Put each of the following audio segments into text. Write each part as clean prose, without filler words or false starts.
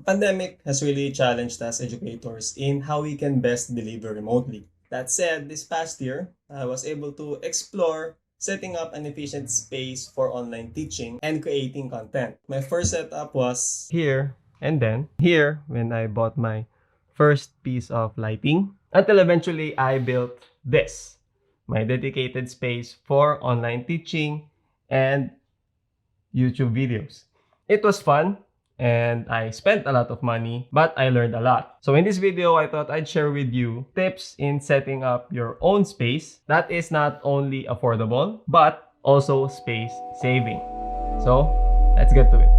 Pandemic has really challenged us educators in how we can best deliver remotely. That said, this past year, I was able to explore setting up an efficient space for online teaching and creating content. My first setup was here and then here when I bought my first piece of lighting until eventually I built this, my dedicated space for online teaching and YouTube videos. It was fun and I spent a lot of money, but I learned a lot. So in this video, I thought I'd share with you tips in setting up your own space that is not only affordable, but also space saving. So let's get to it.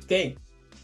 Okay,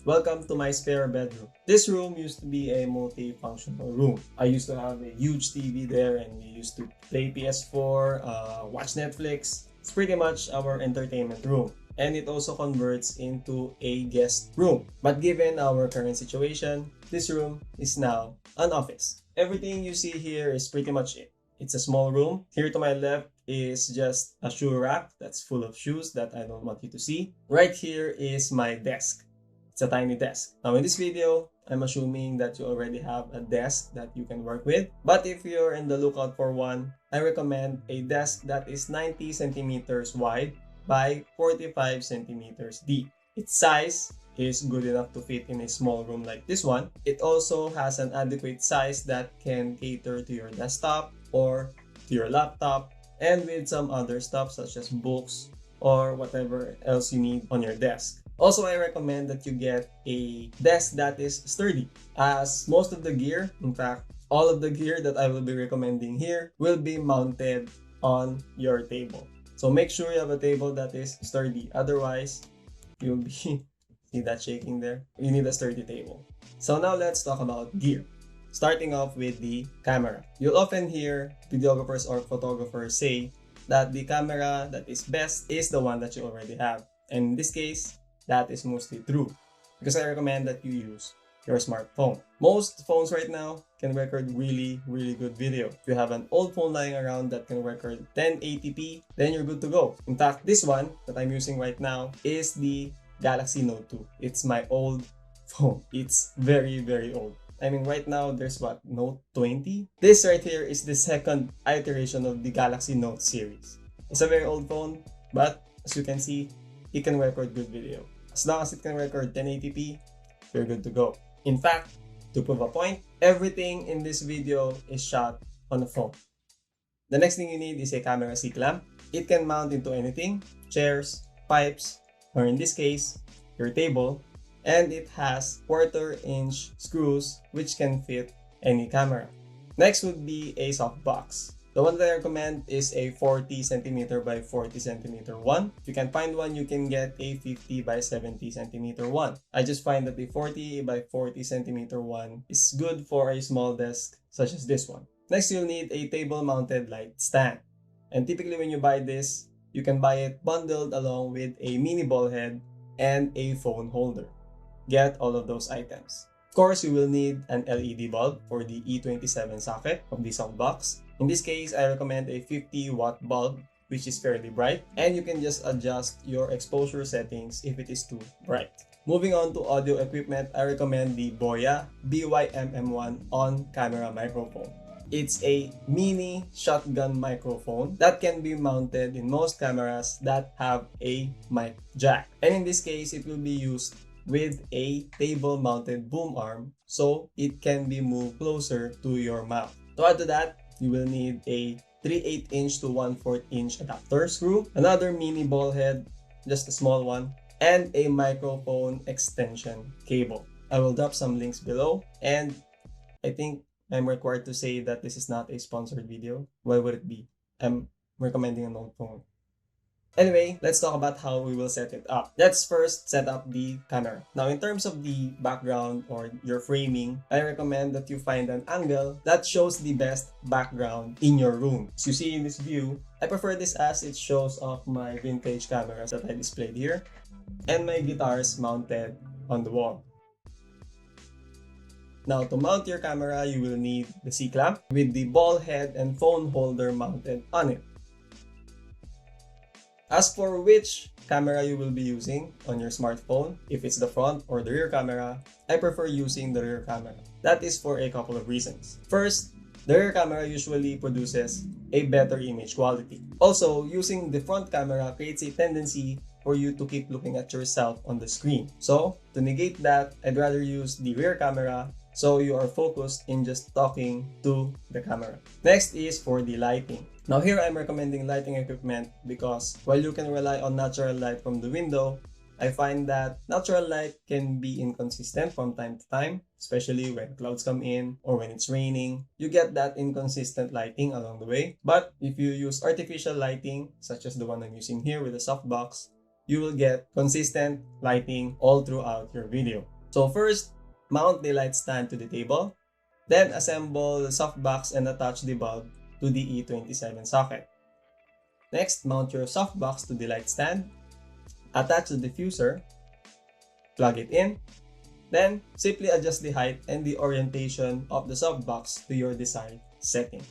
welcome to my spare bedroom. This room used to be a multi-functional room. I used to have a huge TV there and we used to play PS4, watch Netflix. It's pretty much our entertainment room. And it also converts into a guest room. But given our current situation, this room is now an office. Everything you see here is pretty much it. It's a small room. Here to my left is just a shoe rack that's full of shoes that I don't want you to see. Right here is my desk. It's a tiny desk. Now in this video, I'm assuming that you already have a desk that you can work with. But if you're in the lookout for one, I recommend a desk that is 90 centimeters wide by 45 centimeters deep. Its size is good enough to fit in a small room like this one. It also has an adequate size that can cater to your desktop or to your laptop and with some other stuff such as books or whatever else you need on your desk. Also, I recommend that you get a desk that is sturdy, as most of the gear, in fact, all of the gear that I will be recommending here will be mounted on your table. So make sure you have a table that is sturdy, otherwise you'll be, see that shaking there? You need a sturdy table. So now let's talk about gear. Starting off with the camera. You'll often hear videographers or photographers say that the camera that is best is the one that you already have. And in this case, that is mostly true because I recommend that you use your smartphone. Most phones right now can record really good video. If you have an old phone lying around that can record 1080p, then you're good to go. In fact, this one that I'm using right now is the Galaxy Note 2. It's my old phone. It's very old. I mean, right now, there's what, Note 20? This right here is the second iteration of the Galaxy Note series. It's a very old phone, but as you can see, it can record good video. As long as it can record 1080p, you're good to go. In fact, to prove a point, everything in this video is shot on a phone. The next thing you need is a camera C clamp. It can mount into anything, chairs, pipes, or in this case, your table. And it has 1/4-inch screws which can fit any camera. Next would be a softbox. The one that I recommend is a 40 centimeter by 40 centimeter one. If you can find one, you can get a 50 by 70 centimeter one. I just find that the 40 by 40 centimeter one is good for a small desk such as this one. Next, you'll need a table mounted light stand. And typically when you buy this, you can buy it bundled along with a mini ball head and a phone holder. Get all of those items. Of course, you will need an LED bulb for the E27 socket of the softbox. In this case, I recommend a 50-watt bulb, which is fairly bright, and you can just adjust your exposure settings if it is too bright. Moving on to audio equipment, I recommend the Boya BYMM1 on-camera microphone. It's a mini shotgun microphone that can be mounted in most cameras that have a mic jack. And in this case, it will be used with a table-mounted boom arm so it can be moved closer to your mouth. To add to that, you will need a 3/8-inch to 1/4-inch adapter screw, another mini ball head, just a small one, and a microphone extension cable. I will drop some links below, and I think I'm required to say that this is not a sponsored video. Why would it be? I'm recommending an old phone. Anyway, let's talk about how we will set it up. Let's first set up the camera. Now, in terms of the background or your framing, I recommend that you find an angle that shows the best background in your room. As you see in this view, I prefer this as it shows off my vintage cameras that I displayed here and my guitars mounted on the wall. Now, to mount your camera, you will need the C-clamp with the ball head and phone holder mounted on it. As for which camera you will be using on your smartphone, if it's the front or the rear camera, I prefer using the rear camera. That is for a couple of reasons. First, the rear camera usually produces a better image quality. Also, using the front camera creates a tendency for you to keep looking at yourself on the screen. So, to negate that, I'd rather use the rear camera so you are focused in just talking to the camera. Next is for the lighting. Now here I'm recommending lighting equipment because while you can rely on natural light from the window, I find that natural light can be inconsistent from time to time, especially when clouds come in or when it's raining. You get that inconsistent lighting along the way. But if you use artificial lighting, such as the one I'm using here with a softbox, you will get consistent lighting all throughout your video. So first, mount the light stand to the table, then assemble the softbox and attach the bulb to the E27 socket. Next, mount your softbox to the light stand, attach the diffuser, plug it in, then simply adjust the height and the orientation of the softbox to your desired setting.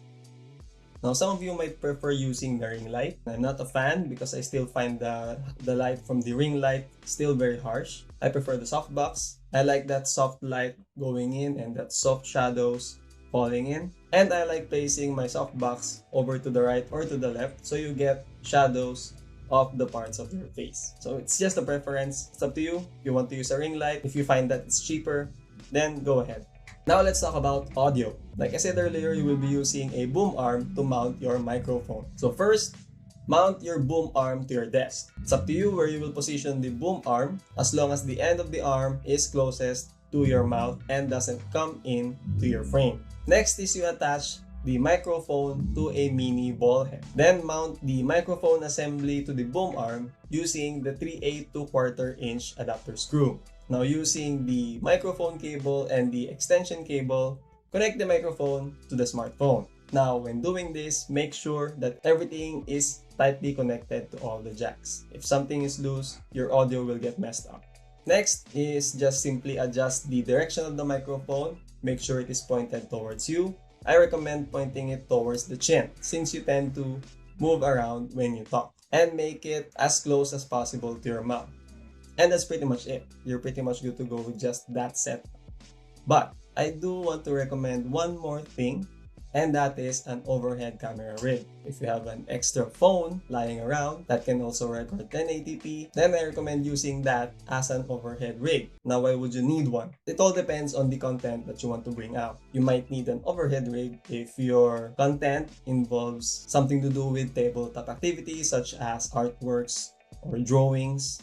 Now, some of you might prefer using the ring light. I'm not a fan because I still find the light from the ring light still very harsh. I prefer the softbox. I like that soft light going in and that soft shadows falling in. And I like placing my softbox over to the right or to the left so you get shadows of the parts of your face. So it's just a preference. It's up to you. If you want to use a ring light, if you find that it's cheaper, then go ahead. Now let's talk about audio. Like I said earlier, you will be using a boom arm to mount your microphone. So first, mount your boom arm to your desk. It's up to you where you will position the boom arm as long as the end of the arm is closest to your mouth and doesn't come in to your frame. Next is you attach the microphone to a mini ball head. Then mount the microphone assembly to the boom arm using the 3/8 to 1/4 inch adapter screw. Now using the microphone cable and the extension cable, connect the microphone to the smartphone. Now when doing this, make sure that everything is tightly connected to all the jacks. If something is loose, your audio will get messed up. Next is just simply adjust the direction of the microphone. Make sure it is pointed towards you. I recommend pointing it towards the chin since you tend to move around when you talk. And make it as close as possible to your mouth. And that's pretty much it. You're pretty much good to go with just that setup. But I do want to recommend one more thing, and that is an overhead camera rig. If you have an extra phone lying around that can also record 1080p, then I recommend using that as an overhead rig. Now, why would you need one? It all depends on the content that you want to bring out. You might need an overhead rig if your content involves something to do with tabletop activities such as artworks or drawings,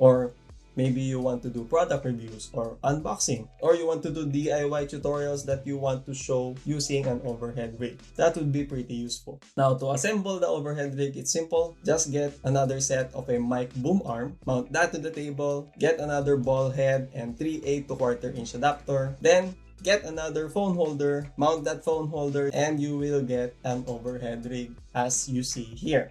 or maybe you want to do product reviews or unboxing, or you want to do DIY tutorials that you want to show using an overhead rig. That would be pretty useful. Now, to assemble the overhead rig, it's simple. Just get another set of a mic boom arm, mount that to the table, get another ball head and 3/8 to 1/4 inch adapter, then get another phone holder, mount that phone holder, and you will get an overhead rig as you see here.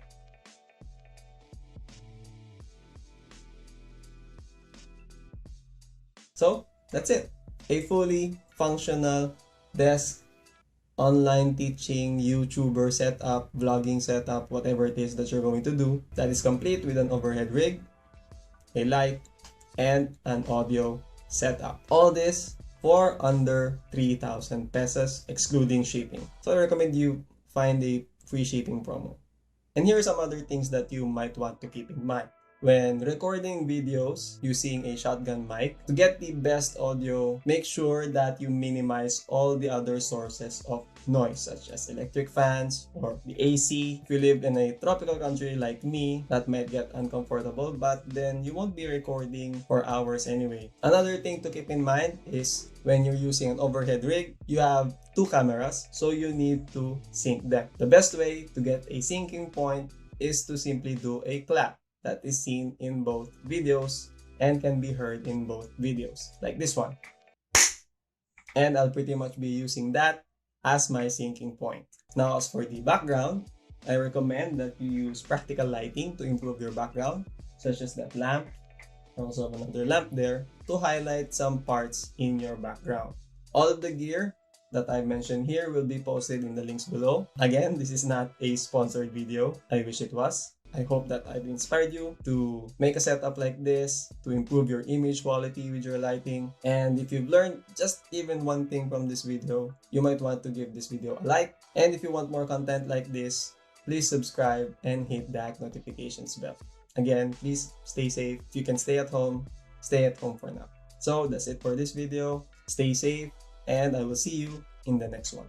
So that's it. A fully functional desk, online teaching, YouTuber setup, vlogging setup, whatever it is that you're going to do, that is complete with an overhead rig, a light, and an audio setup. All this for under 3,000 pesos excluding shipping. So I recommend you find a free shipping promo. And here are some other things that you might want to keep in mind. When recording videos using a shotgun mic, to get the best audio, make sure that you minimize all the other sources of noise such as electric fans or the AC. If you live in a tropical country like me, that might get uncomfortable, but then you won't be recording for hours anyway. Another thing to keep in mind is when you're using an overhead rig, you have two cameras, so you need to sync them. The best way to get a syncing point is to simply do a clap that is seen in both videos and can be heard in both videos, like this one. And I'll pretty much be using that as my syncing point. Now, as for the background, I recommend that you use practical lighting to improve your background, such as that lamp. I also have another lamp there to highlight some parts in your background. All of the gear that I mentioned here will be posted in the links below. Again, this is not a sponsored video. I wish it was. I hope that I've inspired you to make a setup like this, to improve your image quality with your lighting. And if you've learned just even one thing from this video, you might want to give this video a like. And if you want more content like this, please subscribe and hit that notifications bell. Again, please stay safe. If you can stay at home for now. So that's it for this video. Stay safe, and I will see you in the next one.